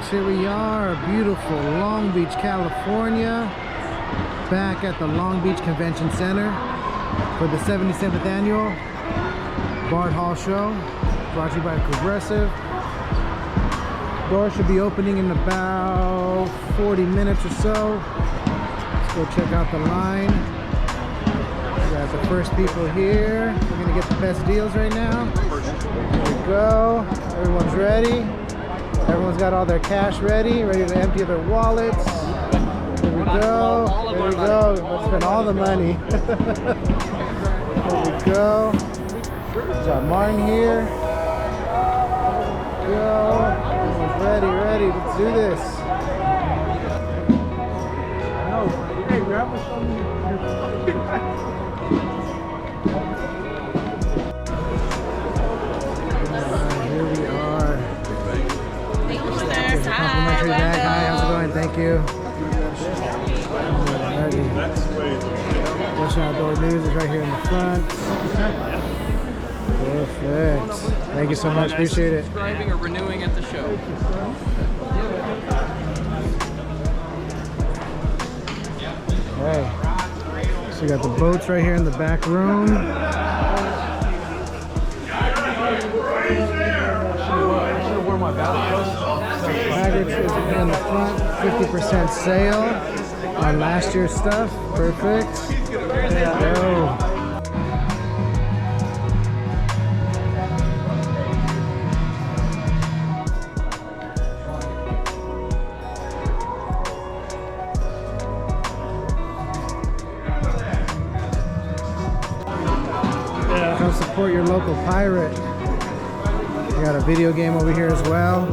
folks, here we are, beautiful Long Beach, California, back at the Long Beach Convention Center for the 77th annual Bart Hall Show, brought to you by Progressive. Doors should be opening in about 40 minutes or so. Let's go check out the line. We got the first people here. We're gonna get the best deals right now. There we go. Everyone's ready. Everyone's got all their cash ready to empty their wallets. There we go. There we go. Let's spend all the money. There we go. Got Martin here. There we go. Everyone's ready. Let's do this. Hey, grab us some. Here we are. Complimentary bag. Hi, how's it going? Thank you. Russian Outdoor News is right here in the front. Perfect. Thank you so much. Appreciate it. Subscribing or renewing at the show. Hey. So we got the boats right here in the back room. Magnets in the front, 50% sale on last year's stuff. Perfect. There we go. Come support your local pirate. We got a video game over here as well.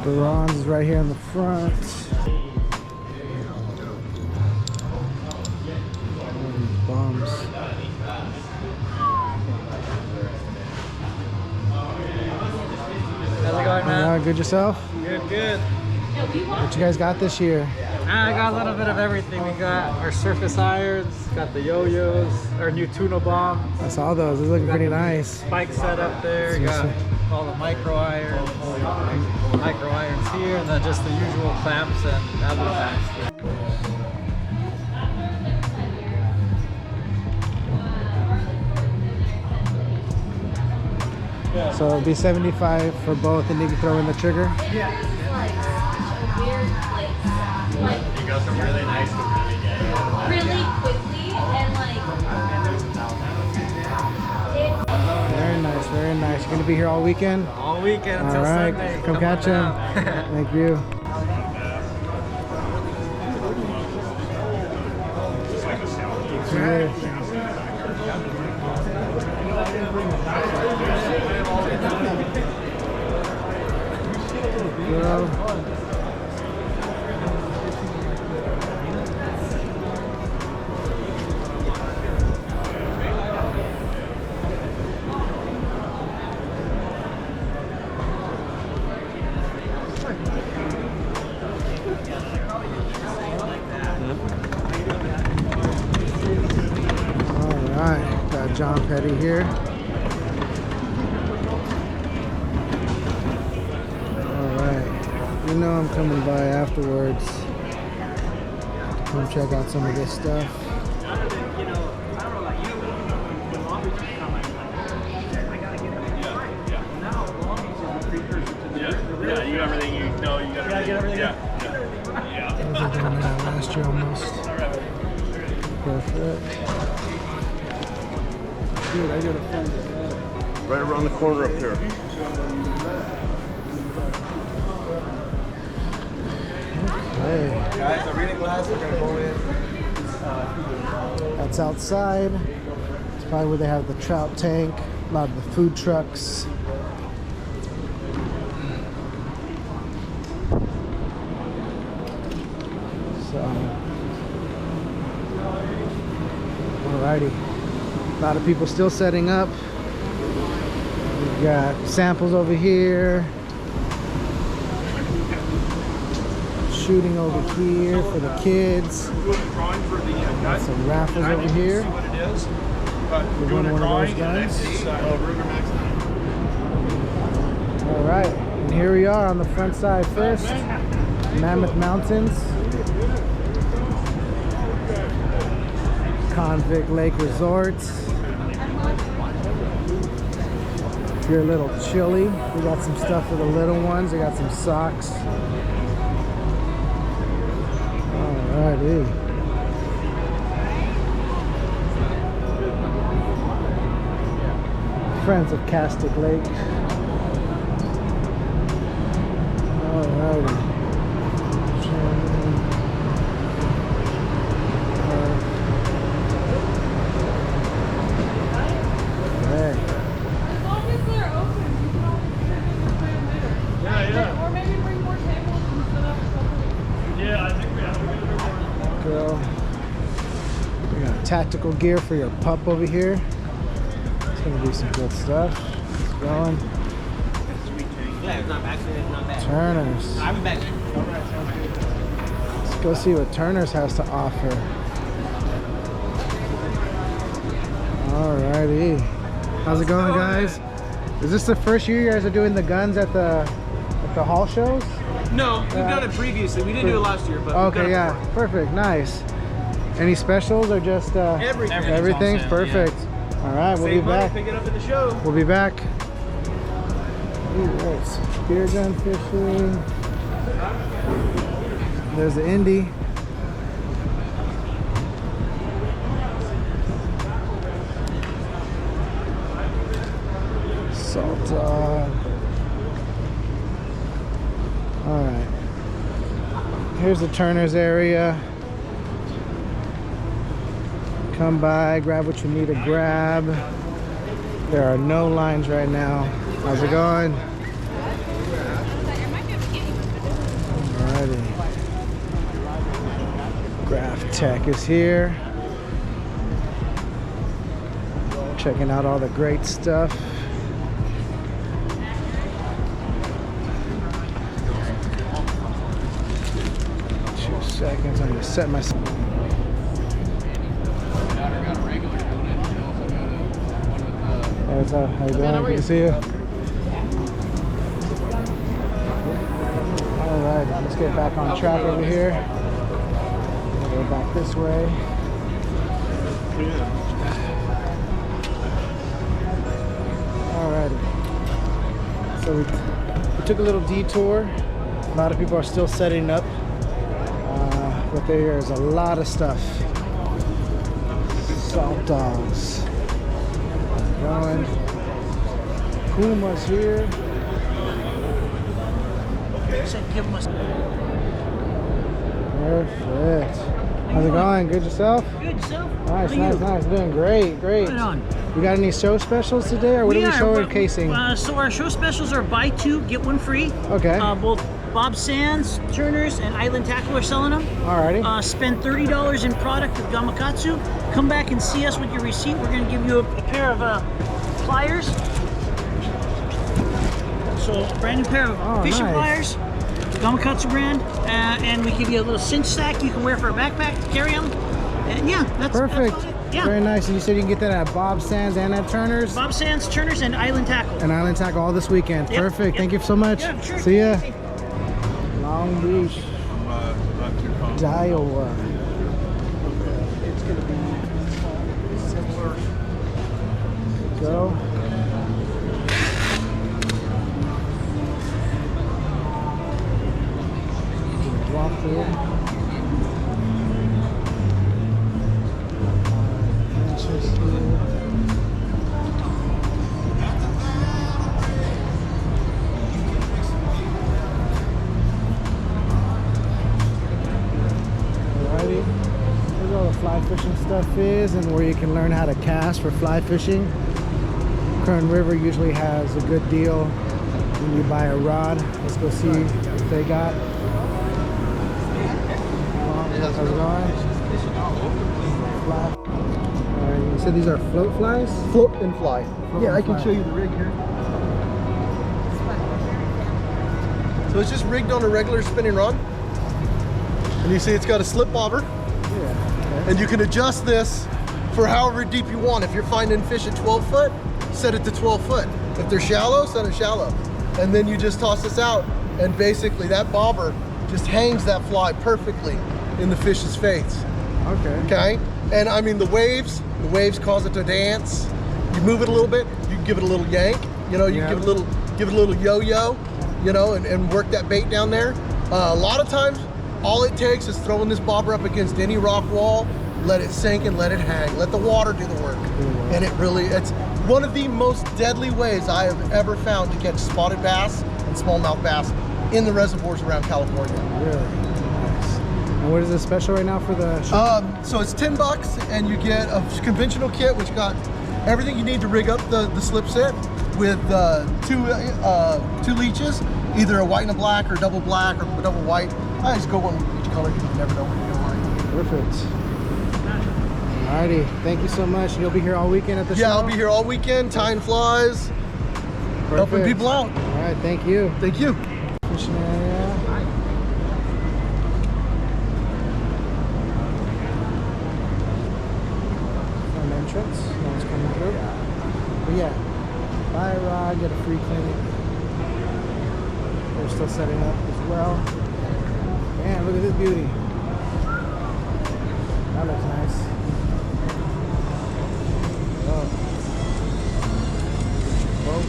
The Ron's is right here in the front. Bombs. How's it going, man? Good yourself? Good. What you guys got this year? I got a little bit of everything. We got our surface irons, got the yo-yos, our new tuna bomb. I saw those. They're looking pretty nice. Spike set up there. Got all the micro irons here, and then just the usual clamps and other things. So it'll be $75 for both, and you can throw in the trigger. Yeah. You got some really nice to really quickly and like Very nice. You're gonna be here all weekend? All weekend until all right. Sunday. Come catch him. Thank you. Alright, got John Petty here. Alright, you know I'm coming by afterwards. Come check out some of this stuff. Yeah, you got everything you know. You got everything. Yeah. Those are doing that last year almost. Perfect. Dude, I gotta find it. Right around the corner up here. Hey. Guys, the reading glass, we're gonna go in. That's outside. It's probably where they have the trout tank, a lot of the food trucks. So, alrighty. A lot of people still setting up. We've got samples over here. Shooting over here for the kids. Got some raffles over here. You win one of those guns. All right, and here we are on the front side first. Mammoth Mountains. Convict Lake Resort. If you're a little chilly, we got some stuff for the little ones. We got some socks. Alrighty. Friends of Castic Lake. Alrighty. Or maybe bring more tables and set up something. Yeah, I think we have to Girl. We got tactical gear for your pup over here. It's gonna be some good stuff. It's going. Yeah, it's not back there, it's not bad. Turner's. I'll be back. Let's go see what Turner's has to offer. Alrighty. How's it going, guys? Is this the first year you guys are doing the guns at the hall shows? No, we've done it previously. We didn't do it last year, but Okay, yeah, perfect, nice. Any specials or just everything. everything's on sale, perfect. All right, we'll be Save money, back. pick it up at the show. We'll be back. Ooh, there's spear gun fishing. There's the Indy. Salt dog. All right. Here's the Turner's area. Come by, grab what you need to grab. There are no lines right now. How's it going? Alrighty. Graph Tech is here. Checking out all the great stuff. Seconds. I'm gonna set myself. Hey, what's up? How you doing? Good to see you. All right, let's get back on track over here. We'll go back this way. All righty. So we took a little detour. A lot of people are still setting up. But there's a lot of stuff. Salt dogs. Going. Puma's here. Perfect. How's it going? Good yourself? Good, yourself? Nice, nice. Doing great, great. Right on. You got any show specials today, or what are we showcasing? So our show specials are buy two, get one free. Okay. Both Bob Sands, Turner's, and Island Tackle are selling them. Alrighty. Spend $30 in product with Gamakatsu. Come back and see us with your receipt. We're going to give you a pair of pliers. So a brand new pair of fishing nice. pliers, Gamakatsu brand, and we give you a little cinch sack you can wear for a backpack to carry them. And yeah, that's perfect. That's yeah. Very nice. And you said you can get that at Bob Sands and at Turner's? Bob Sands, Turner's, and Island Tackle. And Island Tackle all this weekend. Yep, Perfect. yep. Thank you so much. Yeah, sure. See ya. Long Beach, Iowa. It's going to be similar. Go. Walk through. Fly fishing stuff is and where you can learn how to cast for fly fishing. Kern River usually has a good deal when you buy a rod. Let's go see what they got. How's it going? Fly. You said these are float flies? Float and fly. Float yeah, and I can fly. show you the rig here. So it's just rigged on a regular spinning rod. And you see it's got a slip bobber. Yeah. And you can adjust this for however deep you want. If you're finding fish at 12 foot, set it to 12 foot. If they're shallow, set it shallow. and then you just toss this out, and basically that bobber just hangs that fly perfectly in the fish's face. Okay. Okay? And I mean the waves cause it to dance. You move it a little bit, you give it a little yank, you know, you Yeah. give it a little yo-yo, you know, and work that bait down there. A lot of times, all it takes is throwing this bobber up against any rock wall, let it sink and let it hang. Let the water do the work. And it's one of the most deadly ways I have ever found to catch spotted bass and smallmouth bass in the reservoirs around California. Really? Nice. And what is the special right now for the show? So it's $10 and you get a conventional kit which got everything you need to rig up the slip set with two leeches, either a white and a black or double black or double white. I just go one each color because you never know what you're going to like. Perfect. Alrighty, thank you so much. You'll be here all weekend at the show? Yeah, I'll be here all weekend, tying flies, helping people out. Alright, thank you. Thank you. Fishing area. Front entrance, no one's coming through. But yeah, buy a rod, get a free clinic. They're still setting up as well. Man, look at this beauty. That looks nice. Oh. Boat.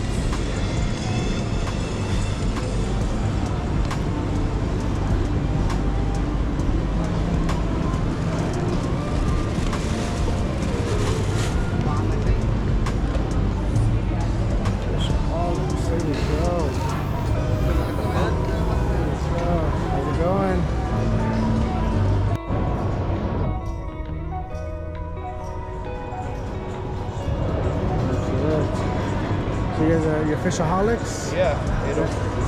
So you guys are your fishaholics? Yeah,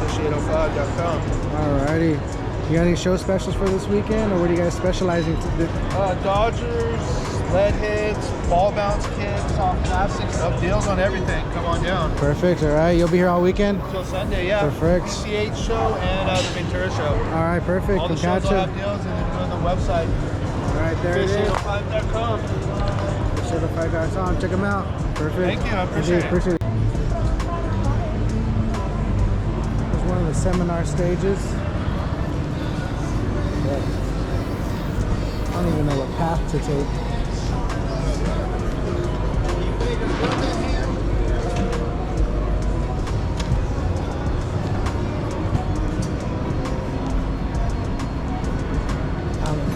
fish805.com. Alrighty. You got any show specials for this weekend, or what are you guys specializing to do? Dodgers, lead heads, ball bounce kits, soft plastics, up deals on everything. Come on down. Perfect. All right. You'll be here all weekend? Until Sunday, yeah. Perfect. PCH show and the Ventura show. All right. Perfect. All the shows will have deals and then on the website. All right. There it is. Fish805.com. Fish805.com. Check them out. Perfect. Thank you. I appreciate it. Appreciate it. Here's one of the seminar stages. But I don't even know what path to take.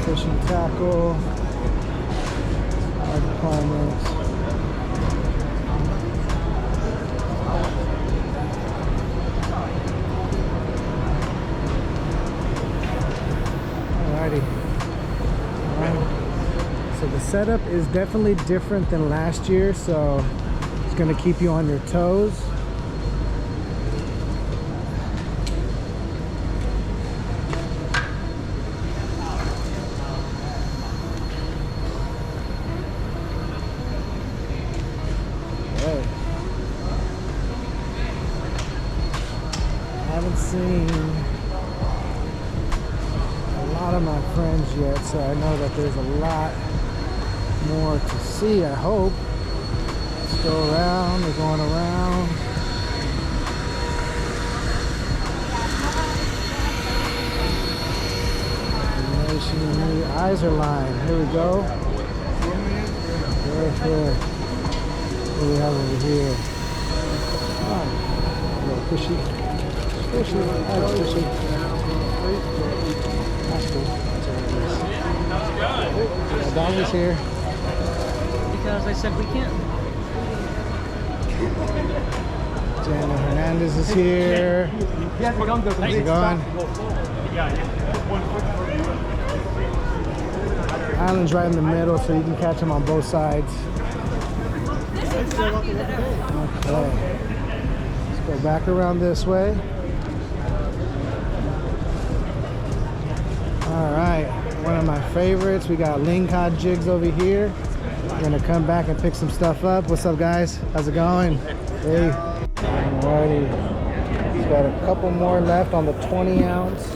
Fishing tackle, our deployments. Alrighty. So the setup is definitely different than last year, so it's going to keep you on your toes. Haven't seen a lot of my friends yet, so I know that there's a lot more to see, I hope. Let's go around, we're going around. The eyes are lying. Here we go. Right here. What do we have over here? Oh, a little fishy. Fishy. Oh, fishy. That's cool. That's all it is. Yeah, Dog is here. Because I said we can't. Jana Hernandez is here. How's it going? Island's right in the middle, so you can catch them on both sides. Okay. Let's go back around this way. Alright, one of my favorites. We got lingcod jigs over here. We're gonna come back and pick some stuff up. What's up, guys? How's it going? Hey. Alrighty. We've got a couple more left on the 20 ounce.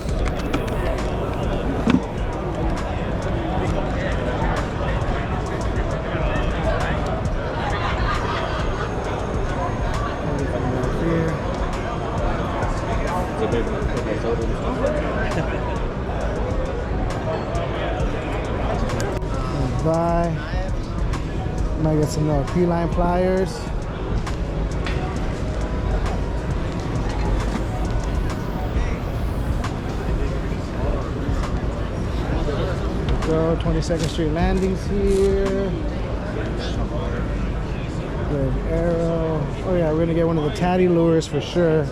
by. Might get some P-line pliers. Go 22nd Street landings here. Good arrow. Oh yeah, we're gonna get one of the tatty lures for sure.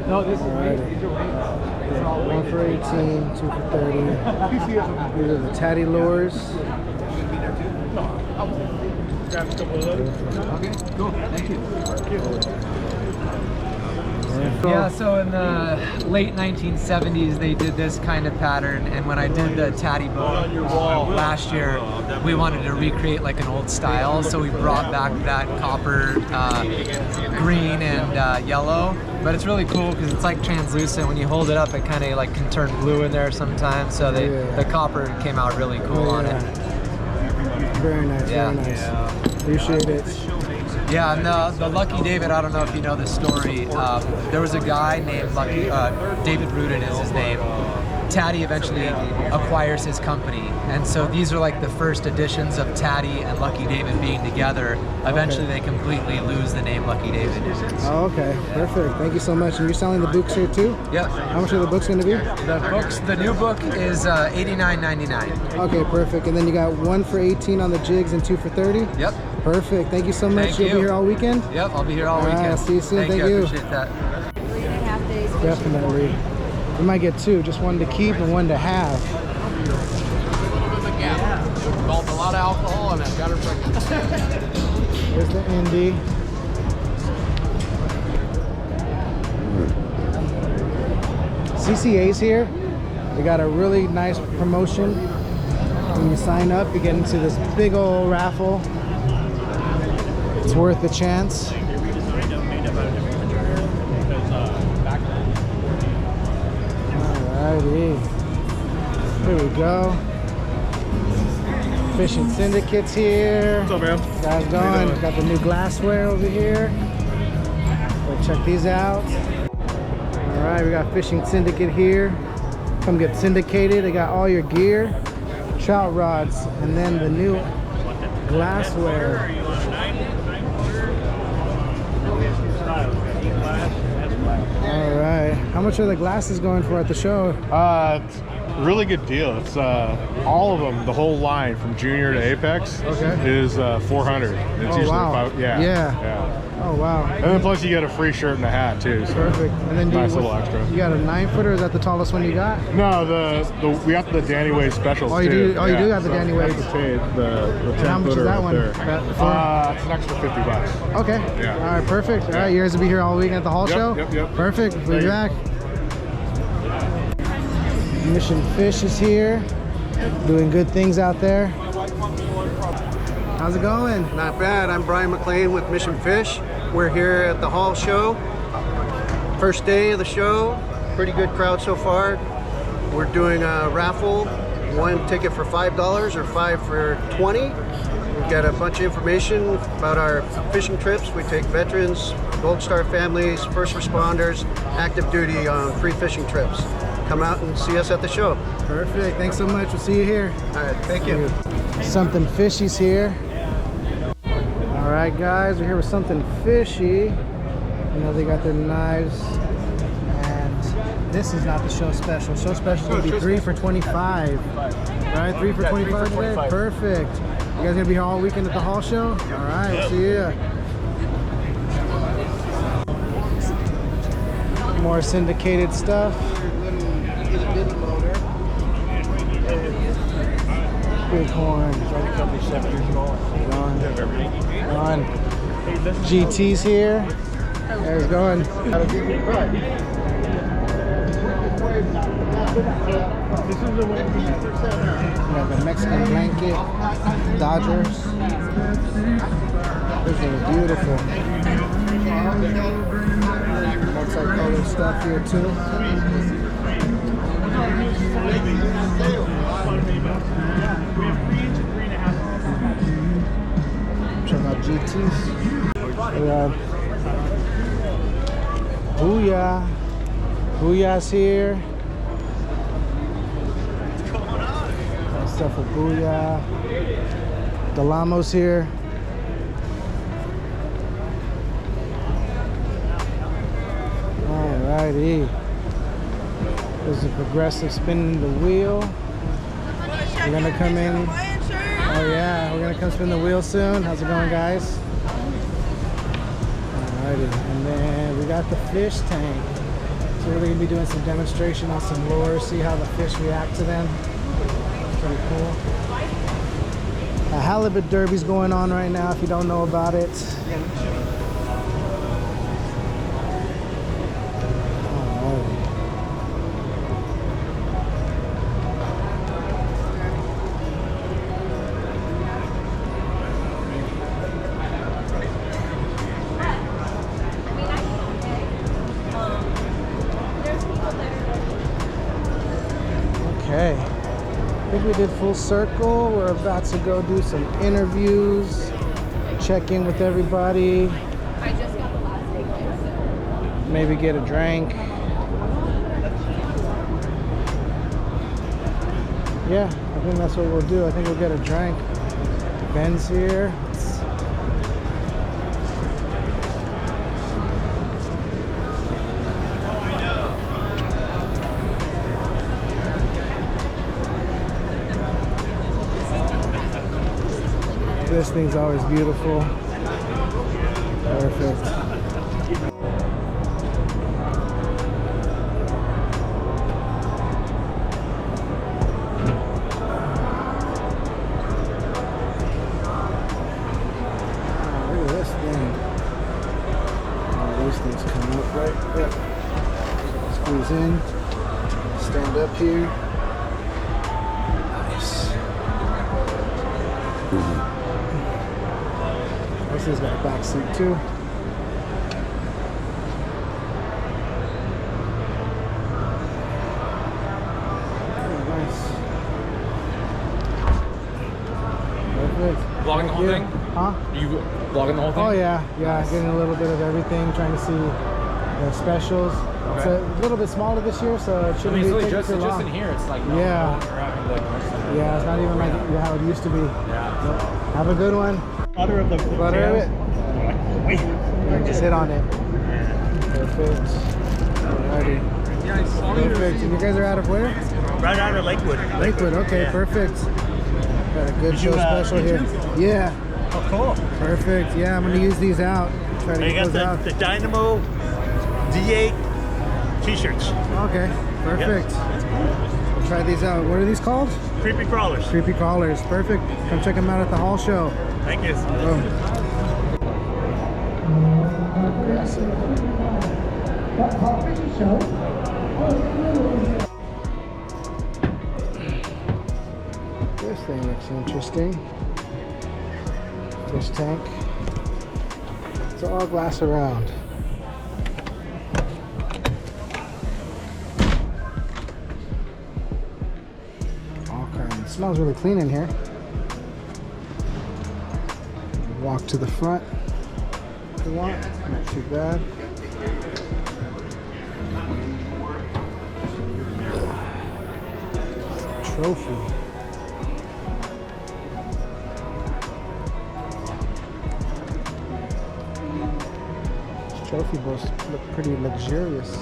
No, this is One for 18, two for 30. These are the tatty lures. Okay, cool. Thank you. Yeah, so in the late 1970s, they did this kind of pattern, and when I did the tatty boat last year, we wanted to recreate like an old style, so we brought back that copper, green, and yellow. But it's really cool because it's like translucent. When you hold it up, it kind of like can turn blue in there sometimes. So the copper came out really cool on it. Very nice, Yeah. very nice. Appreciate it. Yeah, and the Lucky David, I don't know if you know the story. There was a guy named Lucky, David Rudin is his name. Tatty eventually acquires his company. And so these are like the first editions of Tatty and Lucky David being together. Eventually they completely lose the name Lucky David. Oh, okay, perfect. Thank you so much. And you're selling the books here too? Yep. How much are the books going to be? The new book is $89.99. Okay, perfect. And then you got one for 18 on the jigs and two for 30? Yep. Perfect. Thank you so much. Thank You'll you. be here all weekend? Yep, I'll be here all All right, weekend. see you soon. Thank I you. appreciate that. 3.5 days. Definitely. We might get two, just one to keep and one to have. Involved a lot of alcohol and I've got her pregnant. Here's the Indy. CCA's here. They got a really nice promotion. When you sign up, you get into this big old raffle. It's worth the chance. Alrighty. Here we go. Fishing Syndicate's here. What's up, man? Guys going. Got the new glassware over here. Go check these out. Alright, we got Fishing Syndicate here. Come get syndicated. They got all your gear. Trout rods. And then the new glassware. Alright. How much are the glasses going for at the show? It's a really good deal. It's all of them, the whole line from junior to apex is 400. It's usually wow. yeah. Oh wow. And then plus you get a free shirt and a hat too. So Perfect. And then nice little extra. You got a 9-footer? Is that the tallest one you got? No, we got the Danny Wade specials Oh, you too. do? Oh, you do have the Danny Wades. That's the 10 How much is footer that up one? there. For- It's an extra $50. Okay. Yeah. All right, perfect. All right, you guys will be here all weekend at the hall show? Yep. Perfect. We'll be back. Mission Fish is here. Doing good things out there. How's it going? Not bad. I'm Brian McLean with Mission Fish. We're here at the Hall Show. First day of the show. Pretty good crowd so far. We're doing a raffle. One ticket for $5 or 5 for 20. We've got a bunch of information about our fishing trips. We take veterans, Gold Star families, first responders, active duty on free fishing trips. Come out and see us at the show. Perfect. Thanks so much. We'll see you here. All right, thank you. Something Fishy's here. All right, guys, we're here with Something Fishy. You know, they got their knives. And this is not the show special. Show special is going to be 3 for 25. Right? 3 for 25 today? Perfect. You guys going to be here all weekend at the hall show? All right, see ya. More syndicated stuff. Bighorn. Ron. GT's here. There he's going. We have the Mexican blanket. Dodgers. These are beautiful. Multicolored stuff here too. Check out GTs. We have Booyah. Booyah's here. stuff for Booyah. The Lamos here. Alrighty. There's a progressive spinning the wheel. We're gonna come in. Oh yeah, we're gonna come spin the wheel soon. How's it going, guys? Alrighty, and then we got the fish tank. So we're gonna be doing some demonstration on some lures, see how the fish react to them. Pretty cool. A halibut derby's going on right now if you don't know about it. Okay, I think we did full circle. We're about to go do some interviews, check in with everybody, I just got the last ticket. maybe get a drink. Yeah, I think that's what we'll do. I think we'll get a drink. Ben's here. This thing's always beautiful. Perfect. Look at this thing. Oh, these things come up right. Yep. Squeeze in. Stand up here. Nice. This has got a back seat too. Oh, nice. Perfect. Vlogging the whole thing? Huh? You vlogging the whole thing? Oh yeah, yeah. Nice. Getting a little bit of everything, trying to see the specials. It's Okay. a little bit smaller this year, so it I shouldn't mean, it's be really taking just too long. in here. It's like no Yeah. longer having like Yeah, it's not even like how it used to be. yeah. Have a good one. Butter of the Butter of it. Yeah, just hit on it. Perfect. Alrighty. Perfect. And you guys are out of where? Right out of Lakewood. Lakewood. Okay, Yeah. perfect. Got a good Did show you, special did here. you? Yeah. Oh, cool. Perfect. Yeah, I'm gonna use these out. Try to You get got those out. the Dynamo D8 t-shirts. Okay, perfect. We'll try these out. What are these called? Creepy crawlers. Creepy crawlers. Perfect. Come check them out at the Hall Show. Thank you. Boom. This thing looks interesting. Fish tank. It's all glass around. All kinds. It smells really clean in here. Walk to the front if you want. Not too bad. Trophy. This trophy boats look pretty luxurious.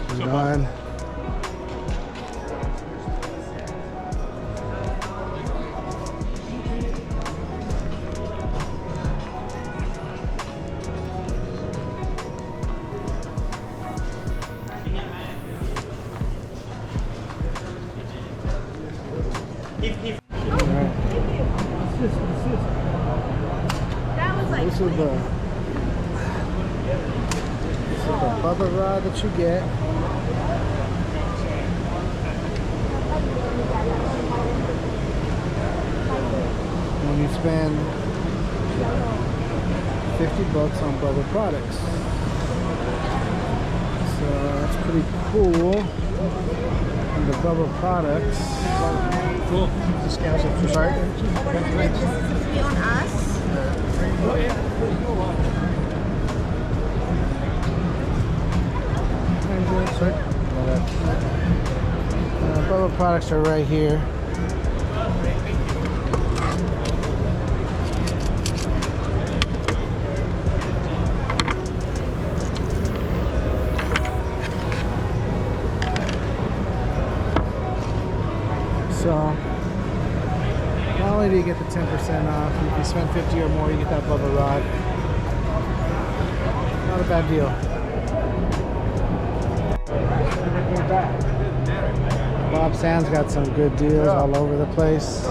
Hold on. That was like This is the bubble rod that you get. When you spend $50 on bubble products. So that's pretty cool. And the bubble products. Cool. Discounts are sorry. on us. All the products are right here. So, not only do you get the 10% off, if you spend 50 or more, you get that Bubba rod. Not a bad deal. Bob Sand's got some good deals all over the place.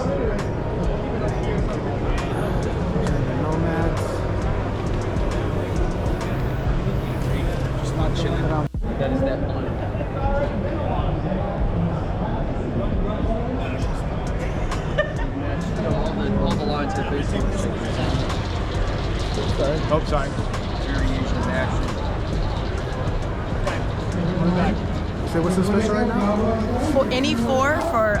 Nomads. Just not chilling. That is that blue. All the lines are basically Oh, sorry. variations action. So what's the special right now? For any four for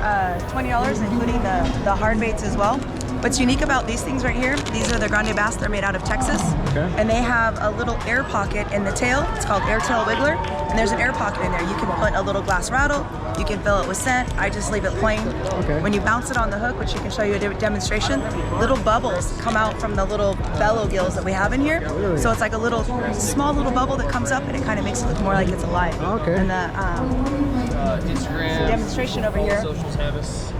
$20, including the hard baits as well. What's unique about these things right here, these are the grande bass. They're made out of Texas. Okay. And they have a little air pocket in the tail. It's called air tail wiggler. And there's an air pocket in there. You can put a little glass rattle. You can fill it with scent. I just leave it plain. Okay. When you bounce it on the hook, which you can show you a demonstration, little bubbles come out from the little bellow gills that we have in here. Really? So it's like a little, small little bubble that comes up and it kind of makes it look more like it's alive. Okay. And the Instagram, demonstration over here, socials have us.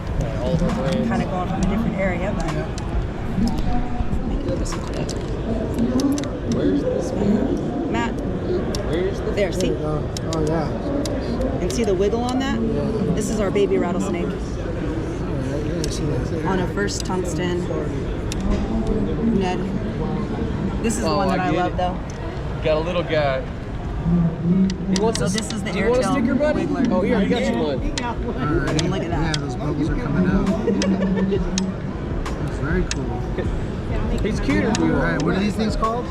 All of our brands. kind of going from a different area, but Where's this man? Matt, Where's the there, see? Oh yeah. And see the wiggle on that? Yeah. This is our baby rattlesnake Yeah, I see that. on a first tungsten Ned. This is the Oh, one that I I get love it. though. Got a little guy. He wants So a- this is the do you want a airtail sticker, buddy? wiggler. Oh, here, I got you one. Alrighty. Look at that. Yeah, those bubbles are coming out. That's very cool. He's cuter. Alright, what are these things called?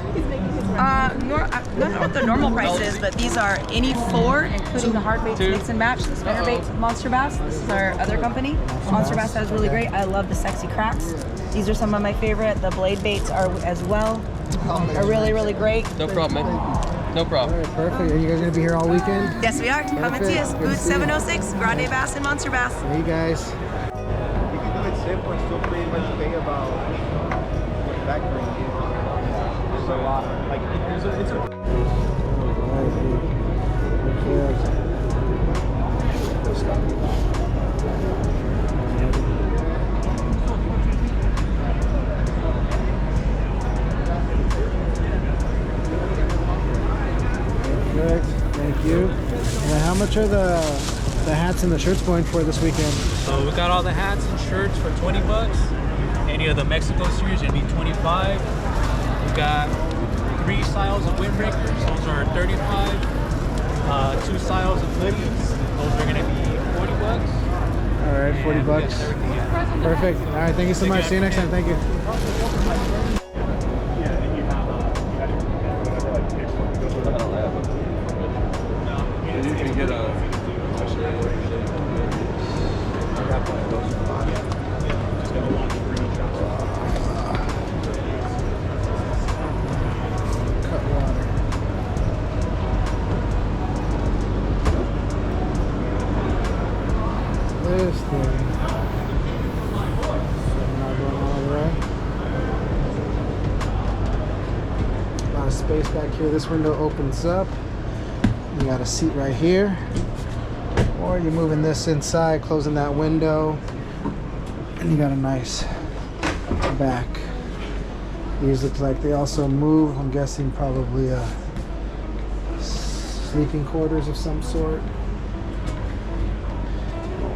I don't know what the normal price is, but these are any four, including the hard baits Two. mix and match. The spinner baits with Monster Bass. This is our other company. Monster Bass is really great. I love the sexy cracks. These are some of my favorite. The blade baits are as well. Are really, really great. No problem, man. No problem. Alright, perfect. Are you guys gonna be here all weekend? Yes, we are. Come and see us. Perfect. Good to Booth see you. 706, Grande Bass and Monster Bass. Hey guys. You can do it simple and still pretty much think about what factory you use. There's a lot. Like, it's a Perfect. Thank you. And how much are the hats and the shirts going for this weekend? So we got all the hats and shirts for 20 bucks. Any of the Mexico series, it'd be 25. We got 3 styles of windbreakers, those are 35. 2 styles of hoodies, those are gonna be 40 bucks. All right, 40 And bucks. yes, everything, yeah. Perfect. All right, thank you so much. See you next time. Thank you. You can get a. Cut water. This thing. Not going all the way. A lot of space back here. This window opens up. You got a seat right here. Or you're moving this inside, closing that window. And you got a nice back. These look like they also move. I'm guessing probably sleeping quarters of some sort.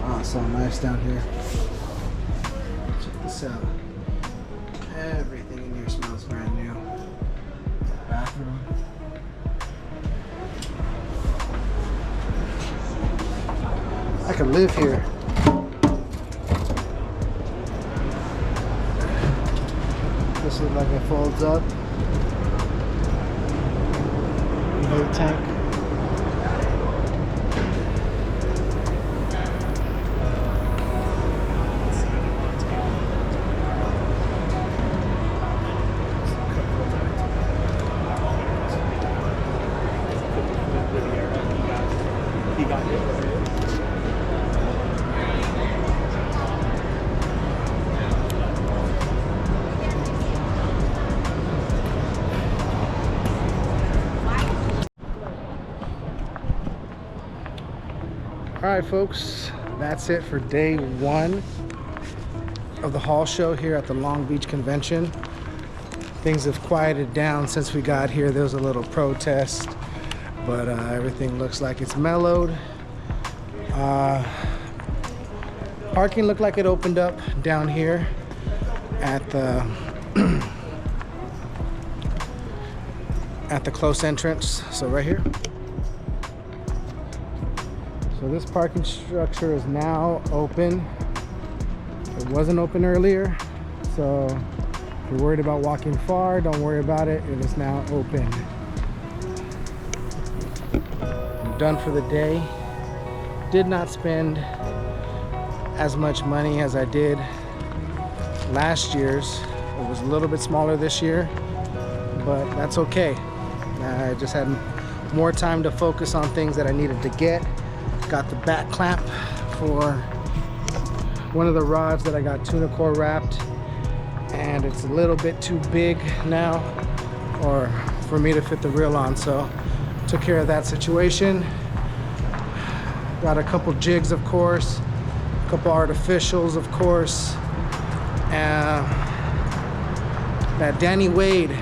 Wow, so nice down here. Check this out. Everything in here smells brand new. Bathroom. I could live here. This looks like it folds up. Big tank. right, folks, that's it for day one of the hall show here at the Long Beach Convention. Things have quieted down since we got here. There was a little protest, but everything looks like it's mellowed. Parking looked like it opened up down here at the at the close entrance. So right here. So this parking structure is now open. It wasn't open earlier, so if you're worried about walking far, don't worry about it. It is now open. I'm done for the day. Did not spend as much money as I did last year's. It was a little bit smaller this year, but that's okay. I just had more time to focus on things that I needed to get. Got the back clamp for one of the rods that I got tuna core wrapped, and it's a little bit too big now or for me to fit the reel on, so took care of that situation. Got a couple jigs, of course, a couple artificials, of course, that Danny Wade.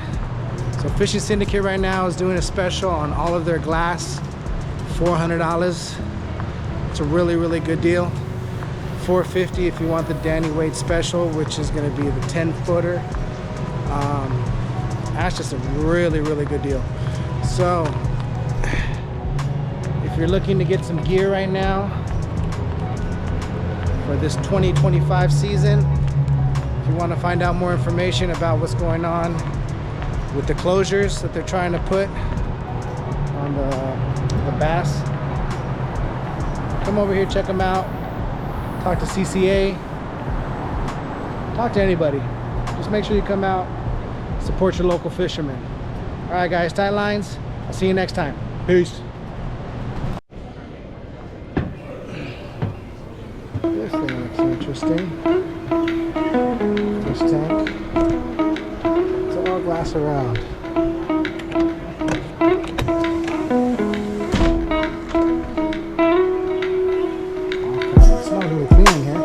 So Fishing Syndicate right now is doing a special on all of their glass, $400. It's a really, really good deal. $450 if you want the Danny Wade special, which is going to be the 10-footer. That's just a really, really good deal. So if you're looking to get some gear right now for this 2025 season, if you want to find out more information about what's going on with the closures that they're trying to put on the bass, come over here, check them out, talk to CCA, talk to anybody. Just make sure you come out, support your local fishermen. All right, guys, tight lines. I'll see you next time. Peace. This thing looks interesting. Fish tank. It's all glass around. It's not really clean in here.